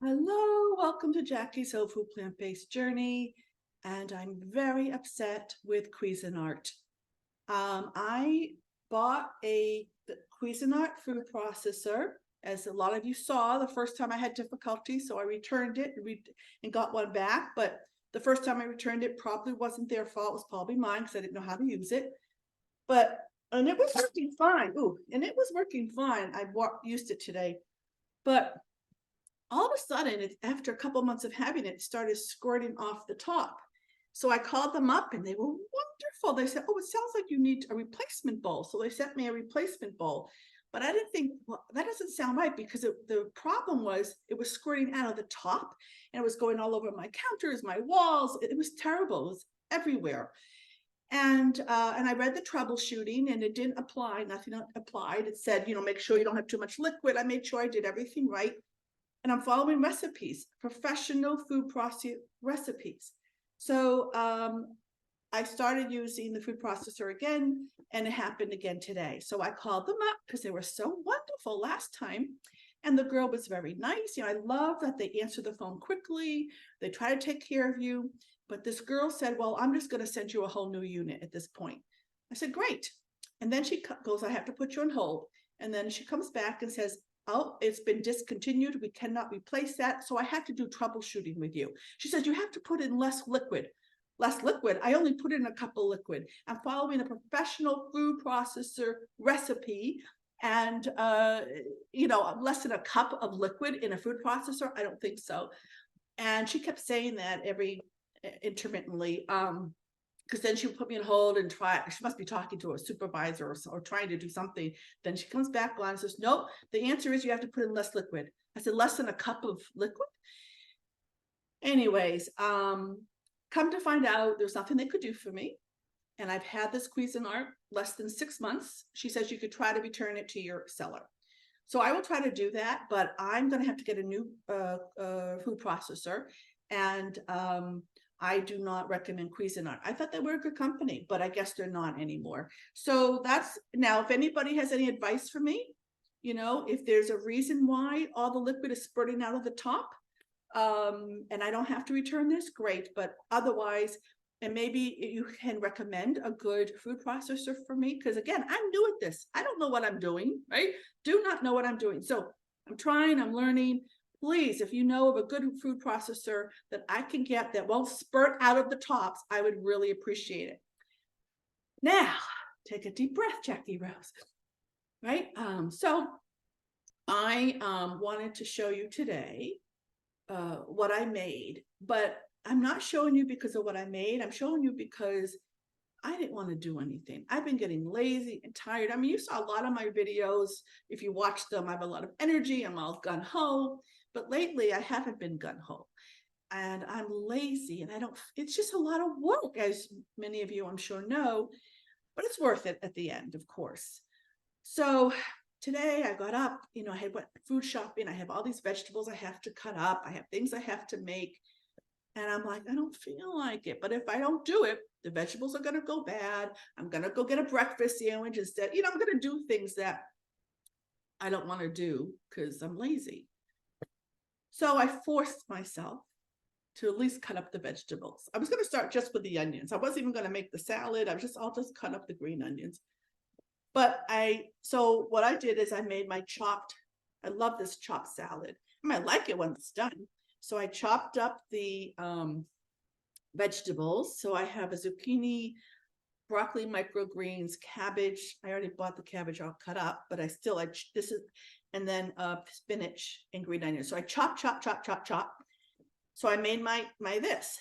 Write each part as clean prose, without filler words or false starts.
Hello, welcome to Jacki's Whole Food Plant-Based Journey. And I'm very upset with Cuisinart. I bought a Cuisinart food processor, as a lot of you saw the first time I had difficulty, so I returned it and got one back. But the first time I returned it probably wasn't their fault, it was probably mine because I didn't know how to use it. And it was working fine. I used it today, but all of a sudden, after a couple months of having it, it started squirting off the top. So I called them up and they were wonderful. They said, "Oh, it sounds like you need a replacement bowl." So they sent me a replacement bowl. But I didn't think, well, that doesn't sound right, because the problem was it was squirting out of the top and it was going all over my counters, my walls. It was terrible. It was everywhere. And I read the troubleshooting and it didn't apply. Nothing applied. It said, make sure you don't have too much liquid. I made sure I did everything right, and I'm following recipes, professional food processor recipes. So I started using the food processor again, and it happened again today. So I called them up because they were so wonderful last time. And the girl was very nice. I love that they answer the phone quickly. They try to take care of you. But this girl said, "Well, I'm just going to send you a whole new unit at this point." I said, "Great." And then she goes, "I have to put you on hold." And then she comes back and says, "Oh, it's been discontinued. We cannot replace that. So I had to do troubleshooting with you." She says, "You have to put in less liquid." Less liquid? I only put in a cup of liquid. I'm following a professional food processor recipe, and less than a cup of liquid in a food processor? I don't think so. And she kept saying that every intermittently, because then she would put me on hold and she must be talking to a supervisor or trying to do something. Then she comes back on and says, "Nope, the answer is you have to put in less liquid." I said, "Less than a cup of liquid?" Anyways, come to find out, there's nothing they could do for me. And I've had this Cuisinart less than 6 months. She says you could try to return it to your seller. So I will try to do that, but I'm going to have to get a new food processor. And I do not recommend Cuisinart. I thought they were a good company, but I guess they're not anymore. So that's now, if anybody has any advice for me, if there's a reason why all the liquid is spurting out of the top, and I don't have to return this, great. But otherwise, and maybe you can recommend a good food processor for me, because again, I'm new at this. I don't know what I'm doing, right? Do not know what I'm doing. So I'm trying, I'm learning. Please, if you know of a good food processor that I can get that won't spurt out of the tops, I would really appreciate it. Now, take a deep breath, Jacki Rose. Right? So I wanted to show you today what I made, but I'm not showing you because of what I made. I'm showing you because I didn't want to do anything. I've been getting lazy and tired. I mean, you saw a lot of my videos. If you watch them, I have a lot of energy. I'm all gung-ho. But lately, I haven't been gung-ho. And I'm lazy, and it's just a lot of work, as many of you I'm sure know, but it's worth it at the end, of course. So today I got up, I had went food shopping. I have all these vegetables I have to cut up. I have things I have to make. And I'm like, I don't feel like it. But if I don't do it, the vegetables are going to go bad. I'm going to go get a breakfast sandwich instead. I'm going to do things that I don't want to do because I'm lazy. So I forced myself to at least cut up the vegetables. I was going to start just with the onions. I wasn't even going to make the salad. I'll just cut up the green onions. But so what I did is I made I love this chopped salad. I like it when it's done. So I chopped up the vegetables. So I have a zucchini, broccoli, microgreens, cabbage. I already bought the cabbage all cut up, but and then spinach and green onions. So I chop. So I made my this.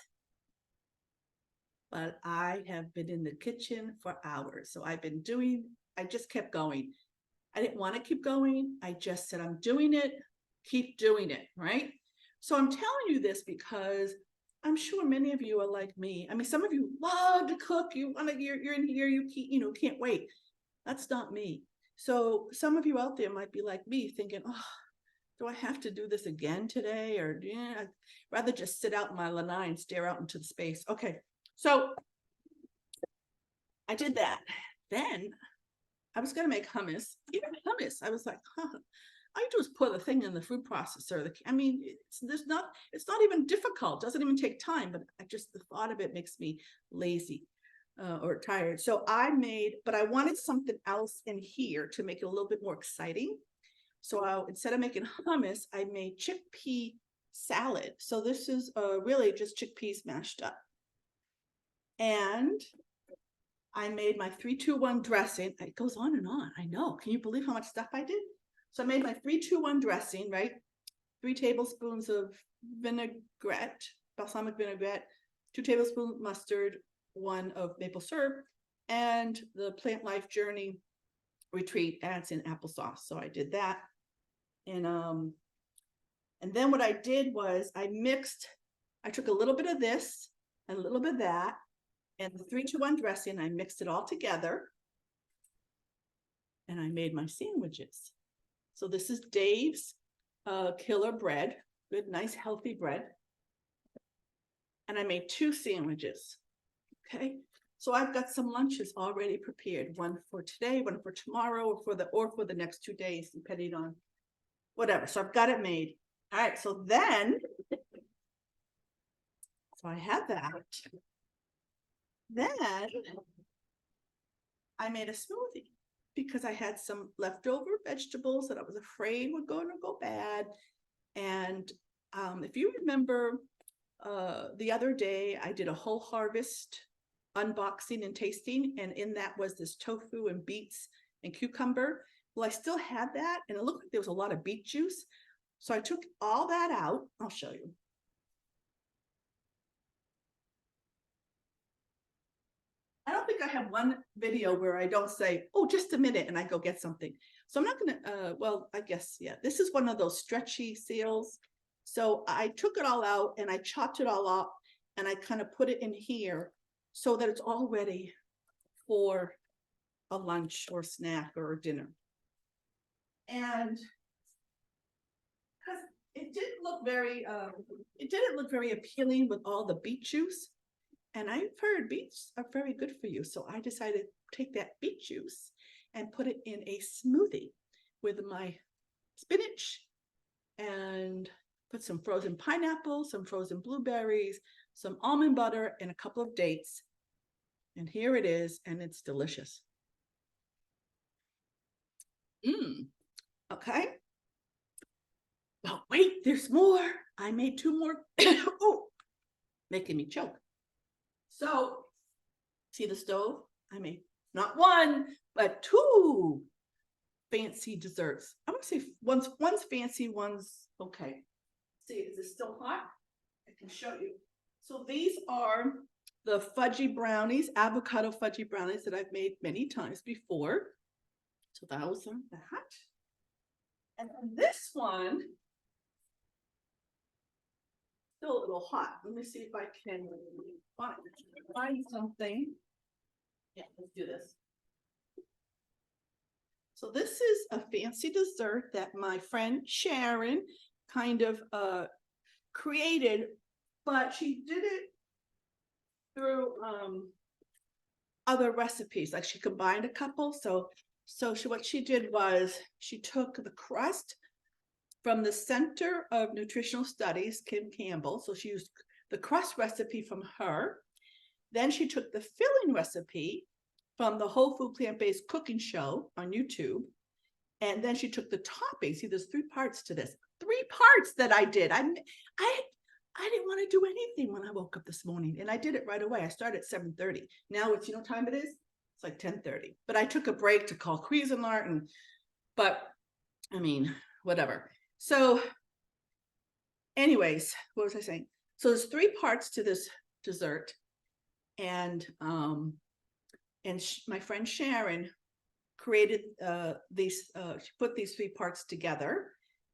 But I have been in the kitchen for hours. So I just kept going. I didn't want to keep going. I just said, I'm doing it, keep doing it, right? So I'm telling you this because I'm sure many of you are like me. I mean, some of you love to cook. You're in here, you can't wait. That's not me. So some of you out there might be like me, thinking, "Oh, do I have to do this again today?" Or I'd rather just sit out in my lanai and stare out into the space. Okay, so I did that. Then I was going to make hummus. Even hummus, I was like, I do is put the thing in the food processor. I mean, it's not even difficult. It doesn't even take time, but the thought of it makes me lazy or tired. So but I wanted something else in here to make it a little bit more exciting. So instead of making hummus, I made chickpea salad. So this is really just chickpeas mashed up. And I made my 3-2-1 dressing. It goes on and on. I know. Can you believe how much stuff I did? So I made my 3-2-1 dressing, right? 3 tablespoons of vinaigrette, balsamic vinaigrette, 2 tablespoons mustard, 1 of maple syrup, and the Plant Life Journey Retreat adds in applesauce. So I did that. And then what I did was I took a little bit of this and a little bit of that, and the 3-2-1 dressing, I mixed it all together, and I made my sandwiches. So this is Dave's killer bread, good, nice, healthy bread. And I made 2 sandwiches, okay? So I've got some lunches already prepared, one for today, one for tomorrow, or for the next 2 days, depending on whatever. So I've got it made. All right, so I had that. Then I made a smoothie because I had some leftover vegetables that I was afraid were going to go bad. And if you remember, the other day I did a whole harvest unboxing and tasting, and in that was this tofu and beets and cucumber. Well, I still had that, and it looked like there was a lot of beet juice. So I took all that out. I'll show you. I don't think I have one video where I don't say, oh, just a minute, and I go get something. So I'm not going to, well, I guess, yeah, this is one of those stretchy seals. So I took it all out and I chopped it all up and I kind of put it in here so that it's all ready for a lunch or snack or a dinner. And because it didn't look very appealing with all the beet juice. And I've heard beets are very good for you. So I decided to take that beet juice and put it in a smoothie with my spinach and put some frozen pineapple, some frozen blueberries, some almond butter, and a couple of dates. And here it is, and it's delicious. Okay. Oh, wait, there's more. I made 2 more. Oh, making me choke. So, see the stove? I made not 1, but 2 fancy desserts. I'm gonna say one's fancy, one's okay. See, is it still hot? I can show you. So these are the fudgy brownies, avocado fudgy brownies that I've made many times before. So those are that. And then this one, still a little hot. Let me see if I can find something. Yeah, let's do this. So this is a fancy dessert that my friend Sharon kind of created, but she did it through other recipes. Like she combined a couple. So what she did was she took the crust from the Center of Nutritional Studies, Kim Campbell. So she used the crust recipe from her. Then she took the filling recipe from the Whole Food Plant-Based Cooking Show on YouTube. And then she took the topping. See, there's 3 parts to this. 3 parts that I did. I didn't want to do anything when I woke up this morning, and I did it right away. I started at 7:30. Now it's, you know what time it is? It's like 10:30. But I took a break to call Cuisinart, but I mean, whatever. So anyways, what was I saying? So there's 3 parts to this dessert, and my friend Sharon created she put these 3 parts together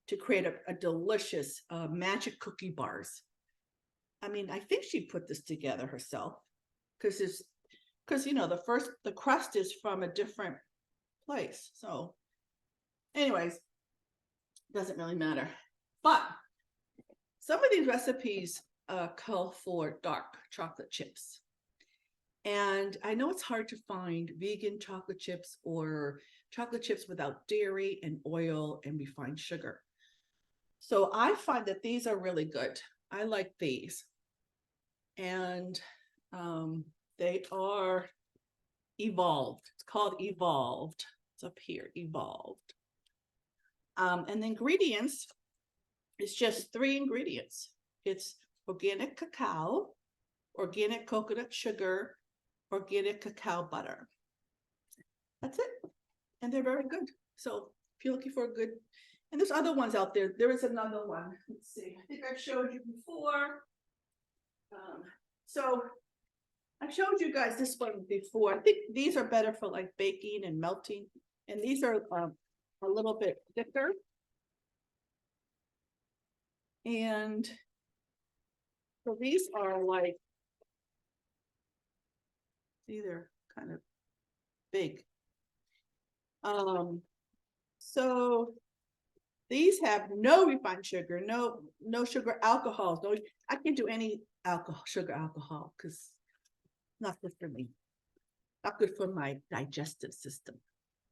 to create a delicious magic cookie bars. I mean, I think she put this together herself because you know the crust is from a different place. So anyways, doesn't really matter. But some of these recipes call for dark chocolate chips. And I know it's hard to find vegan chocolate chips or chocolate chips without dairy and oil and refined sugar. So I find that these are really good. I like these. And they are evolved. It's called evolved. It's up here, evolved. And the ingredients, it's just 3 ingredients. It's organic cacao, organic coconut sugar, organic cacao butter. That's it. And they're very good. So if you're looking for a good, and there's other ones out there. There is another one. Let's see. I think I've showed you before. So I've showed you guys this one before. I think these are better for like baking and melting. And these are a little bit thicker. And so these are like, these are kind of big. So these have no refined sugar, no sugar alcohols. No, I can't do any sugar alcohol because not good for me. Not good for my digestive system.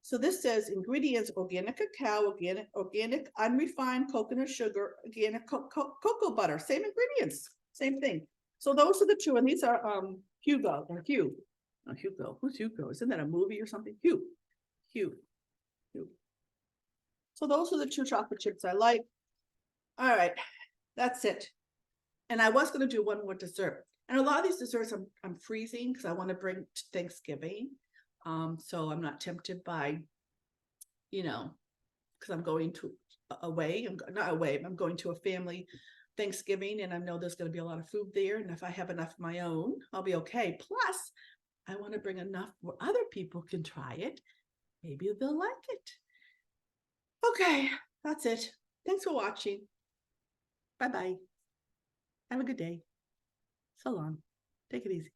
So this says ingredients: organic cacao, organic unrefined coconut sugar, organic cocoa butter. Same ingredients, same thing. So those are the 2, and these are Hugo or Hugh. Oh, Hugo. Who's Hugo? Isn't that a movie or something? Hugh. So those are the 2 chocolate chips I like. All right, that's it. And I was going to do one more dessert. And a lot of these desserts I'm freezing because I want to bring to Thanksgiving. So I'm not tempted by, because I'm going to away. I'm not away. I'm going to a family Thanksgiving, and I know there's going to be a lot of food there. And if I have enough of my own, I'll be okay. Plus, I want to bring enough where other people can try it. Maybe they'll like it. Okay, that's it. Thanks for watching. Bye-bye. Have a good day. So long. Take it easy.